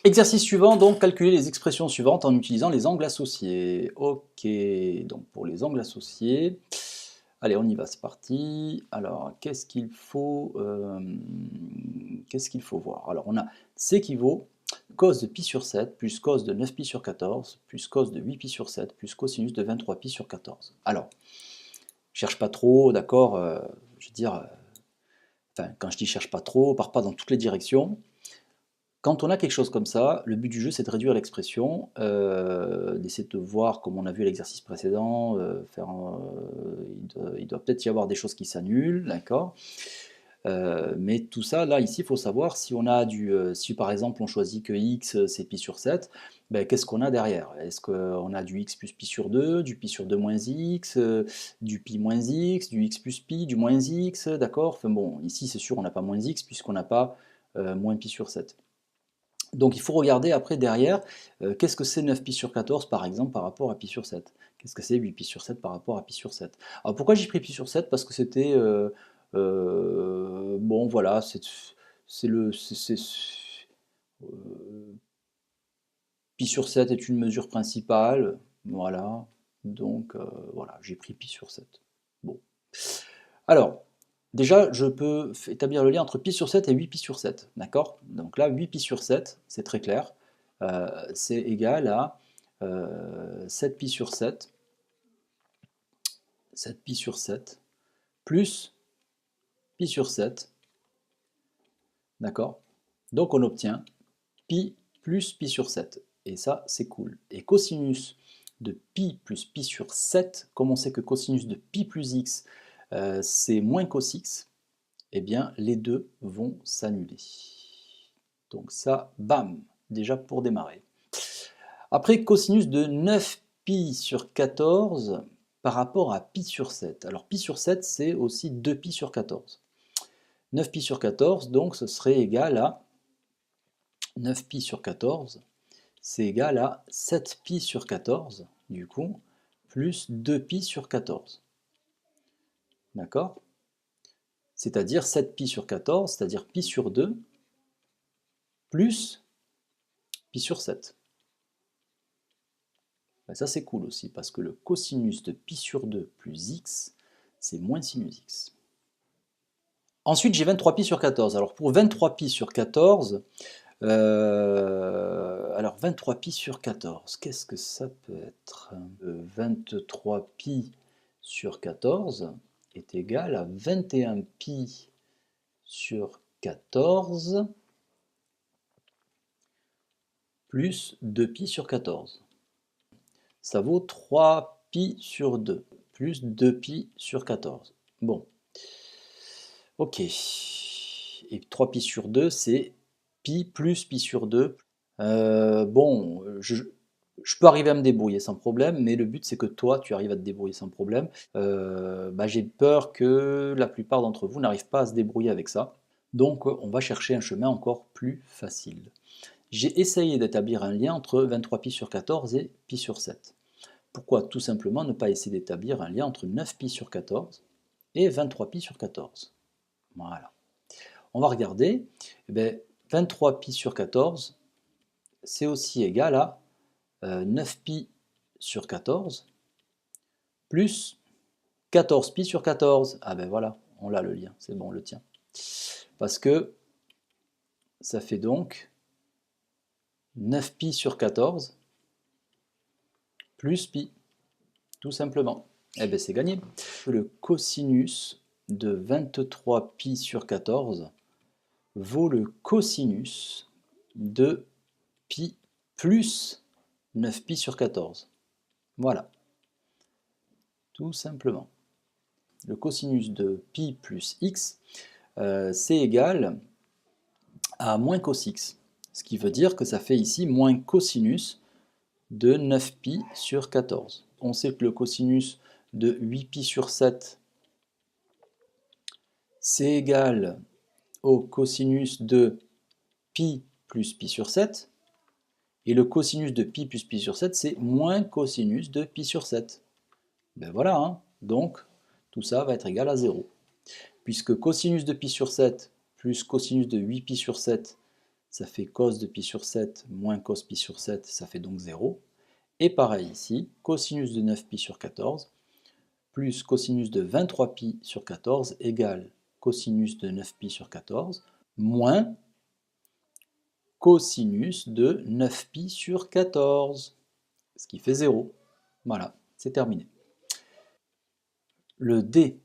Exercice suivant, donc calculer les expressions suivantes en utilisant les angles associés. Ok, donc pour les angles associés, allez on y va, c'est parti. Alors qu'est-ce qu'il faut voir? Alors on a C qui vaut cos de pi sur 7 plus cos de 9pi sur 14 plus cos de 8pi sur 7 plus cosinus de 23pi sur 14. Alors, cherche pas trop, d'accord, je veux dire, enfin quand je dis cherche pas trop, part pas dans toutes les directions. Quand on a quelque chose comme ça, le but du jeu c'est de réduire l'expression, d'essayer de voir, comme on a vu à l'exercice précédent, il doit peut-être y avoir des choses qui s'annulent, d'accord. Mais tout ça, là, ici, il faut savoir si on a si par exemple on choisit que x c'est pi sur 7, ben, qu'est-ce qu'on a derrière? Est-ce qu'on a du x plus pi sur 2, du pi sur 2 moins x, du pi moins x, du x plus pi, du moins x, d'accord? Enfin bon, ici c'est sûr on n'a pas moins x puisqu'on n'a pas moins pi sur 7. Donc il faut regarder après derrière, qu'est-ce que c'est 9pi sur 14 par exemple par rapport à pi sur 7? Qu'est-ce que c'est 8pi sur 7 par rapport à pi sur 7? Alors pourquoi j'ai pris pi sur 7? Parce que c'était, bon voilà, euh, pi sur 7 est une mesure principale, voilà, donc voilà, j'ai pris pi sur 7. Bon. Alors, déjà, je peux établir le lien entre pi sur 7 et 8pi sur 7, d'accord? Donc là, 8pi sur 7, c'est très clair, c'est égal à 7pi sur 7, 7pi sur 7, plus pi sur 7, d'accord? Donc on obtient pi plus pi sur 7, et ça, c'est cool. Et cosinus de pi plus pi sur 7, comme on sait que cosinus de pi plus x, c'est moins cos x, eh bien les deux vont s'annuler. Donc ça, bam, déjà pour démarrer. Après, cosinus de 9pi sur 14 par rapport à pi sur 7. Alors pi sur 7, c'est aussi 2pi sur 14. 9pi sur 14, donc ce serait égal à 9pi sur 14, c'est égal à 7pi sur 14, du coup, plus 2pi sur 14. D'accord? C'est-à-dire 7pi sur 14, c'est-à-dire pi sur 2, plus pi sur 7. Ben ça c'est cool aussi, parce que le cosinus de pi sur 2 plus x, c'est moins sinus x. Ensuite j'ai 23pi sur 14. Alors pour 23pi sur 14, alors 23pi sur 14, qu'est-ce que ça peut être? 23pi sur 14 est égal à 21pi sur 14 plus 2pi sur 14. Ça vaut 3pi sur 2, plus 2pi sur 14. Bon, ok. Et 3pi sur 2, c'est pi plus pi sur 2. Bon, je peux arriver à me débrouiller sans problème, mais le but c'est que toi, tu arrives à te débrouiller sans problème. Bah, j'ai peur que la plupart d'entre vous n'arrivent pas à se débrouiller avec ça. Donc on va chercher un chemin encore plus facile. J'ai essayé d'établir un lien entre 23pi sur 14 et pi sur 7. Pourquoi tout simplement ne pas essayer d'établir un lien entre 9pi sur 14 et 23pi sur 14? Voilà. On va regarder. Eh bien, 23pi sur 14, c'est aussi égal à 9pi sur 14 plus 14pi sur 14. Ah ben voilà, on l'a le lien, c'est bon, on le tient. Parce que ça fait donc 9pi sur 14 plus pi, tout simplement. Eh bien c'est gagné. Le cosinus de 23pi sur 14 vaut le cosinus de pi plus 9pi sur 14. Voilà, tout simplement. Le cosinus de pi plus x, c'est égal à moins cos x. Ce qui veut dire que ça fait ici moins cosinus de 9pi sur 14. On sait que le cosinus de 8pi sur 7, c'est égal au cosinus de pi plus pi sur 7. Et le cosinus de pi plus pi sur 7, c'est moins cosinus de pi sur 7. Ben voilà, hein. Donc, tout ça va être égal à 0. Puisque cosinus de pi sur 7 plus cosinus de 8pi sur 7, ça fait cos de pi sur 7 moins cos pi sur 7, ça fait donc 0. Et pareil ici, cosinus de 9pi sur 14 plus cosinus de 23pi sur 14 égale cosinus de 9pi sur 14 moins cosinus de 9pi sur 14, ce qui fait 0. Voilà, c'est terminé. Le D.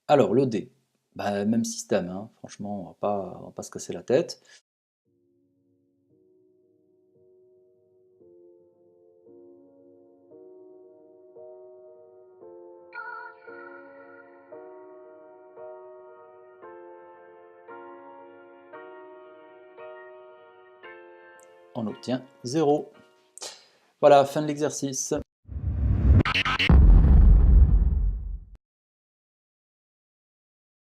Alors le D, bah, même système, hein. Franchement, on va pas se casser la tête. On obtient 0. Voilà, fin de l'exercice.